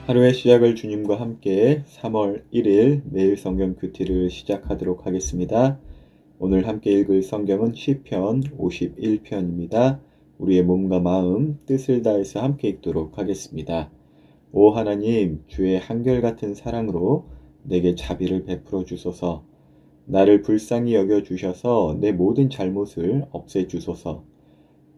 하루의 시작을 주님과 함께 3월 1일 매일 성경 큐티를 시작하도록 하겠습니다. 오늘 함께 읽을 성경은 시편 51편입니다. 우리의 몸과 마음, 뜻을 다해서 함께 읽도록 하겠습니다. 오 하나님, 주의 한결같은 사랑으로 내게 자비를 베풀어 주소서. 나를 불쌍히 여겨 주셔서 내 모든 잘못을 없애 주소서.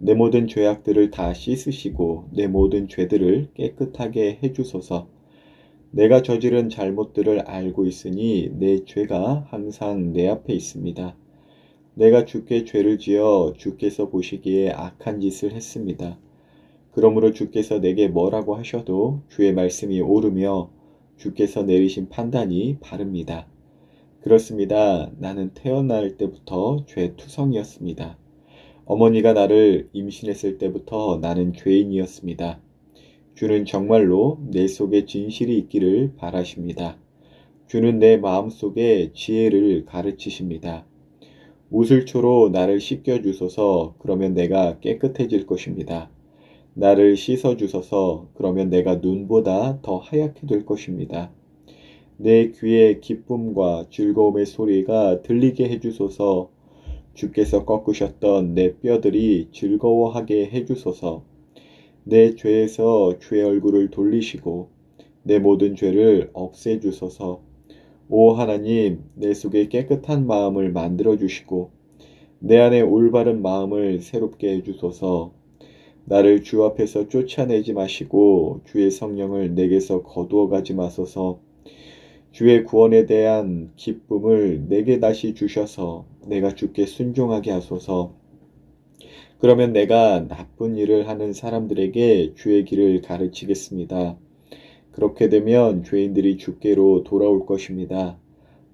내 모든 죄악들을 다 씻으시고 내 모든 죄들을 깨끗하게 해주소서. 내가 저지른 잘못들을 알고 있으니 내 죄가 항상 내 앞에 있습니다. 내가 주께 죄를 지어 주께서 보시기에 악한 짓을 했습니다. 그러므로 주께서 내게 뭐라고 하셔도 주의 말씀이 옳으며 주께서 내리신 판단이 바릅니다. 그렇습니다. 나는 태어날 때부터 죄투성이었습니다. 어머니가 나를 임신했을 때부터 나는 죄인이었습니다. 주는 정말로 내 속에 진실이 있기를 바라십니다. 주는 내 마음속에 지혜를 가르치십니다. 우슬초로 나를 씻겨주소서. 그러면 내가 깨끗해질 것입니다. 나를 씻어주소서. 그러면 내가 눈보다 더 하얗게 될 것입니다. 내 귀에 기쁨과 즐거움의 소리가 들리게 해주소서. 주께서 꺾으셨던 내 뼈들이 즐거워하게 해주소서. 내 죄에서 주의 얼굴을 돌리시고 내 모든 죄를 없애주소서. 오 하나님, 내 속에 깨끗한 마음을 만들어 주시고 내 안에 올바른 마음을 새롭게 해주소서. 나를 주 앞에서 쫓아내지 마시고 주의 성령을 내게서 거두어 가지 마소서. 주의 구원에 대한 기쁨을 내게 다시 주셔서 내가 주께 순종하게 하소서. 그러면 내가 나쁜 일을 하는 사람들에게 주의 길을 가르치겠습니다. 그렇게 되면 죄인들이 주께로 돌아올 것입니다.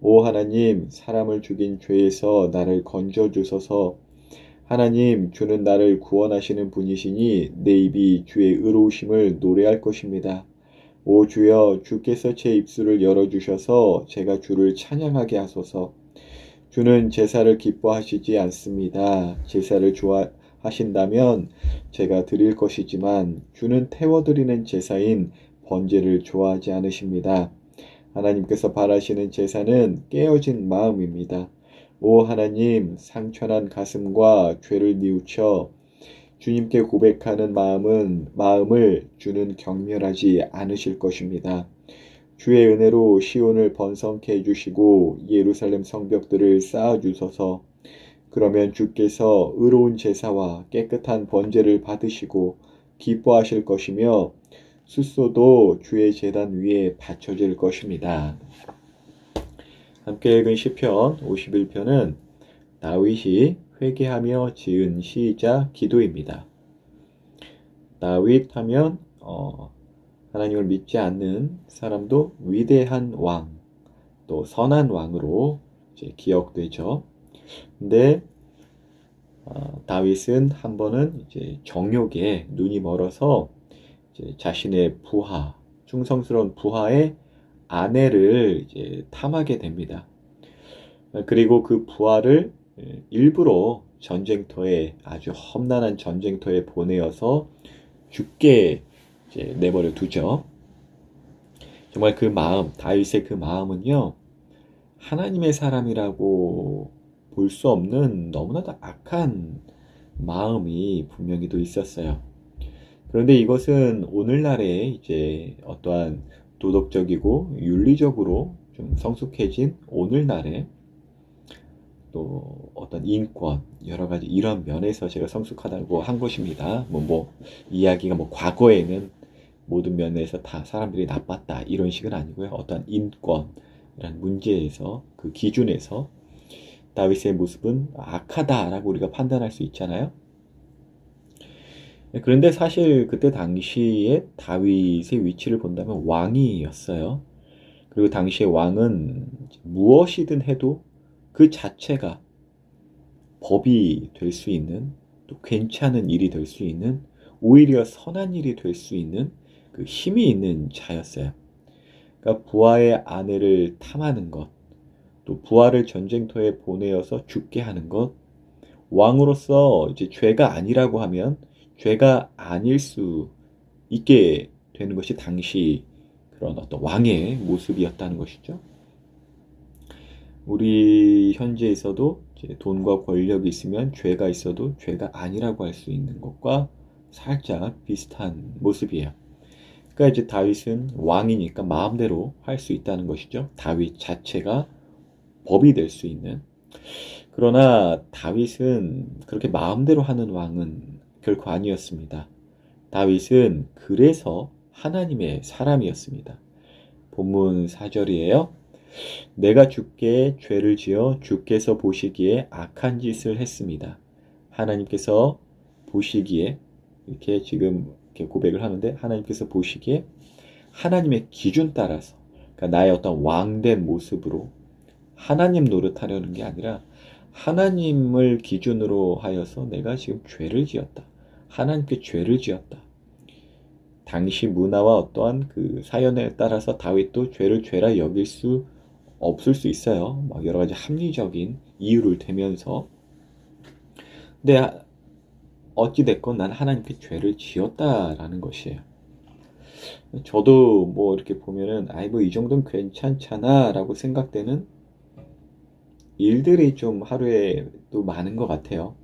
오 하나님, 사람을 죽인 죄에서 나를 건져 주소서. 하나님, 주는 나를 구원하시는 분이시니 내 입이 주의 의로우심을 노래할 것입니다. 오 주여, 주께서 제 입술을 열어주셔서 제가 주를 찬양하게 하소서. 주는 제사를 기뻐하시지 않습니다. 제사를 좋아하신다면 제가 드릴 것이지만 주는 태워드리는 제사인 번제를 좋아하지 않으십니다. 하나님께서 바라시는 제사는 깨어진 마음입니다. 오 하나님, 상처난 가슴과 죄를 뉘우쳐 주님께 고백하는 마음을 주는 경멸하지 않으실 것입니다. 주의 은혜로 시온을 번성케 해주시고 예루살렘 성벽들을 쌓아주소서. 그러면 주께서 의로운 제사와 깨끗한 번제를 받으시고 기뻐하실 것이며 숫소도 주의 제단 위에 바쳐질 것입니다. 함께 읽은 시편 51편은 다윗이 회개하며 지은 시이자 기도입니다. 다윗 하면 하나님을 믿지 않는 사람도 위대한 왕, 또 선한 왕으로 이제 기억되죠. 근데 다윗은 한 번은 이제 정욕에 눈이 멀어서 이제 자신의 부하, 충성스러운 부하의 아내를 이제 탐하게 됩니다. 그리고 그 부하를 일부러 전쟁터에, 아주 험난한 전쟁터에 보내어서 죽게 이제 내버려 두죠. 정말 그 마음, 다윗의 그 마음은요, 하나님의 사람이라고 볼 수 없는 너무나도 악한 마음이 분명히 또 있었어요. 그런데 이것은 오늘날의 이제 어떠한 도덕적이고 윤리적으로 좀 성숙해진 오늘날의 또 어떤 인권, 여러 가지 이런 면에서 제가 성숙하다고 한 것입니다. 이야기가 과거에는 모든 면에서 다 사람들이 나빴다 이런 식은 아니고요. 어떤 인권이라는 문제에서 그 기준에서 다윗의 모습은 악하다라고 우리가 판단할 수 있잖아요. 그런데 사실 그때 당시에 다윗의 위치를 본다면 왕이었어요. 그리고 당시의 왕은 무엇이든 해도 그 자체가 법이 될 수 있는, 또 괜찮은 일이 될 수 있는, 오히려 선한 일이 될 수 있는 그 힘이 있는 자였어요. 그러니까 부하의 아내를 탐하는 것, 또 부하를 전쟁터에 보내어서 죽게 하는 것, 왕으로서 이제 죄가 아니라고 하면 죄가 아닐 수 있게 되는 것이 당시 그런 어떤 왕의 모습이었다는 것이죠. 우리 현재에서도 이제 돈과 권력이 있으면 죄가 있어도 죄가 아니라고 할 수 있는 것과 살짝 비슷한 모습이에요. 그러니까 이제 다윗은 왕이니까 마음대로 할 수 있다는 것이죠. 다윗 자체가 법이 될 수 있는. 그러나 다윗은 그렇게 마음대로 하는 왕은 결코 아니었습니다. 다윗은 그래서 하나님의 사람이었습니다. 본문 4절이에요. 내가 주께 죄를 지어 주께서 보시기에 악한 짓을 했습니다. 하나님께서 보시기에 이렇게 지금 이렇게 고백을 하는데 하나님께서 보시기에 하나님의 기준 따라서 그러니까 나의 어떤 왕된 모습으로 하나님 노릇하려는 게 아니라 하나님을 기준으로 하여서 내가 지금 죄를 지었다. 하나님께 죄를 지었다. 당시 문화와 어떠한 그 사연에 따라서 다윗도 죄를 죄라 여길 수 없을 수 있어요. 막 여러 가지 합리적인 이유를 대면서. 근데 어찌됐건 난 하나님께 죄를 지었다라는 것이에요. 저도 뭐 이렇게 보면은 아이 뭐 이 정도는 괜찮잖아 라고 생각되는 일들이 좀 하루에 또 많은 것 같아요.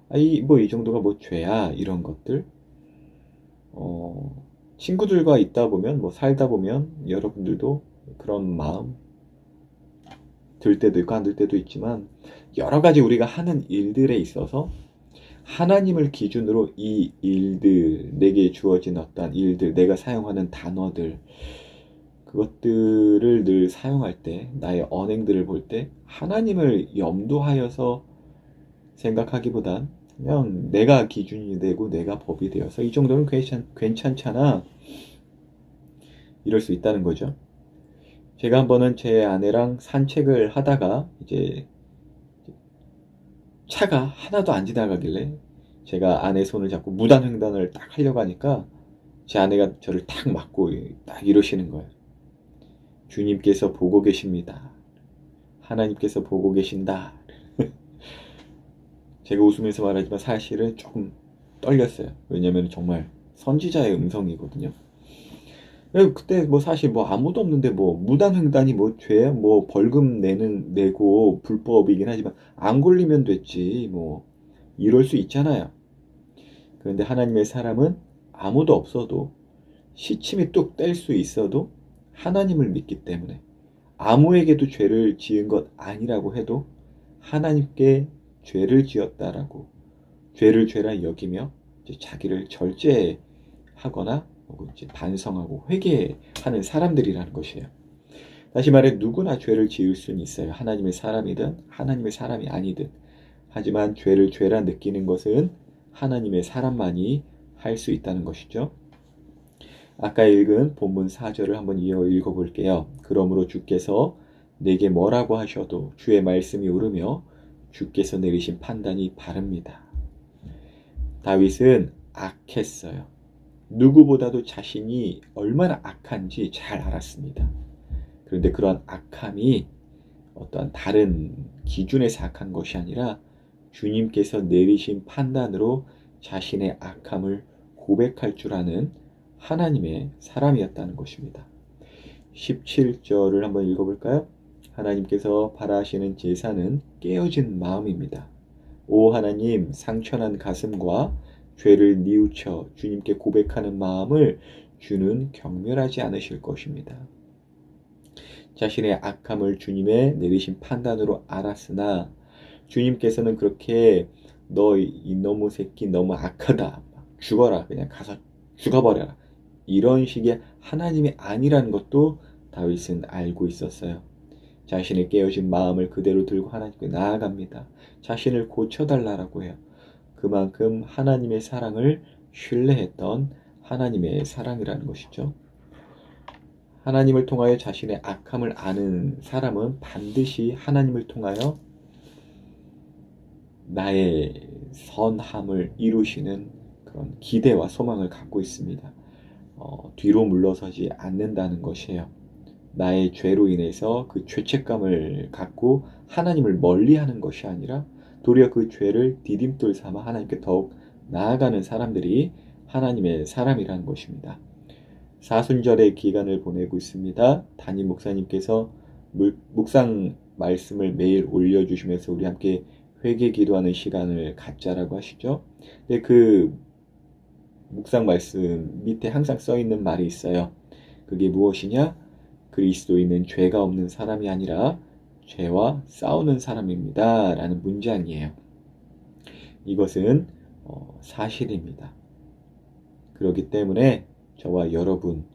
아이 뭐 이 정도가 뭐 죄야 이런 것들. 친구들과 있다 보면 뭐 살다 보면 여러분들도 그런 마음 들 때도 있고 안 들 때도 있지만 여러 가지 우리가 하는 일들에 있어서 하나님을 기준으로 이 일들, 내게 주어진 어떤 일들, 내가 사용하는 단어들, 그것들을 늘 사용할 때, 나의 언행들을 볼 때, 하나님을 염두하여서 생각하기보단 그냥 내가 기준이 되고 내가 법이 되어서 이 정도는 괜찮잖아. 이럴 수 있다는 거죠. 제가 한 번은 제 아내랑 산책을 하다가 이제 차가 하나도 안 지나가길래 제가 아내 손을 잡고 무단횡단을 딱 하려고 하니까 제 아내가 저를 탁 맞고 딱 이러시는 거예요. 주님께서 보고 계십니다. 하나님께서 보고 계신다. 제가 웃으면서 말하지만 사실은 조금 떨렸어요. 왜냐면 정말 선지자의 음성이거든요. 그때 뭐 사실 뭐 아무도 없는데 뭐 무단횡단이 뭐 죄야? 뭐 벌금 내고 불법이긴 하지만 안 걸리면 됐지 뭐 이럴 수 있잖아요. 그런데 하나님의 사람은 아무도 없어도 시침이 뚝 뗄 수 있어도 하나님을 믿기 때문에 아무에게도 죄를 지은 것 아니라고 해도 하나님께 죄를 지었다라고 죄를 죄라 여기며 이제 자기를 절제하거나 이제 반성하고 회개하는 사람들이라는 것이에요. 다시 말해 누구나 죄를 지을 수는 있어요. 하나님의 사람이든 하나님의 사람이 아니든. 하지만 죄를 죄라 느끼는 것은 하나님의 사람만이 할 수 있다는 것이죠. 아까 읽은 본문 4절을 한번 이어 읽어볼게요. 그러므로 주께서 내게 뭐라고 하셔도 주의 말씀이 옳으며 주께서 내리신 판단이 바릅니다. 다윗은 악했어요. 누구보다도 자신이 얼마나 악한지 잘 알았습니다. 그런데 그런 악함이 어떠한 다른 기준에서 악한 것이 아니라 주님께서 내리신 판단으로 자신의 악함을 고백할 줄 아는 하나님의 사람이었다는 것입니다. 17절을 한번 읽어볼까요? 하나님께서 바라시는 제사는 깨어진 마음입니다. 오 하나님, 상처난 가슴과 죄를 뉘우쳐 주님께 고백하는 마음을 주는 경멸하지 않으실 것입니다. 자신의 악함을 주님의 내리신 판단으로 알았으나 주님께서는 그렇게 너 이놈의 새끼 너무 악하다. 죽어라. 그냥 가서 죽어버려라. 이런 식의 하나님이 아니라는 것도 다윗은 알고 있었어요. 자신의 깨어진 마음을 그대로 들고 하나님께 나아갑니다. 자신을 고쳐달라고 해요. 그만큼 하나님의 사랑을 신뢰했던 하나님의 사랑이라는 것이죠. 하나님을 통하여 자신의 악함을 아는 사람은 반드시 하나님을 통하여 나의 선함을 이루시는 그런 기대와 소망을 갖고 있습니다. 뒤로 물러서지 않는다는 것이에요. 나의 죄로 인해서 그 죄책감을 갖고 하나님을 멀리하는 것이 아니라 도리어 그 죄를 디딤돌 삼아 하나님께 더욱 나아가는 사람들이 하나님의 사람이라는 것입니다. 사순절의 기간을 보내고 있습니다. 담임 목사님께서 묵상 말씀을 매일 올려주시면서 우리 함께 회개 기도하는 시간을 갖자라고 하시죠. 근데 그 묵상 말씀 밑에 항상 써 있는 말이 있어요. 그게 무엇이냐? 그리스도인은 죄가 없는 사람이 아니라 죄와 싸우는 사람입니다. 라는 문장이에요. 이것은 사실입니다. 그렇기 때문에 저와 여러분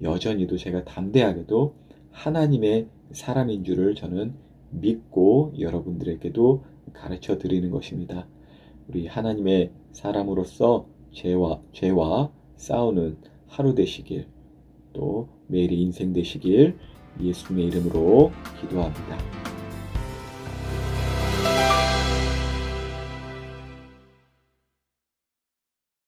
여전히도 제가 담대하게도 하나님의 사람인 줄을 저는 믿고 여러분들에게도 가르쳐 드리는 것입니다. 우리 하나님의 사람으로서 죄와 싸우는 하루 되시길, 또 매일의 인생 되시길 예수님의 이름으로 기도합니다.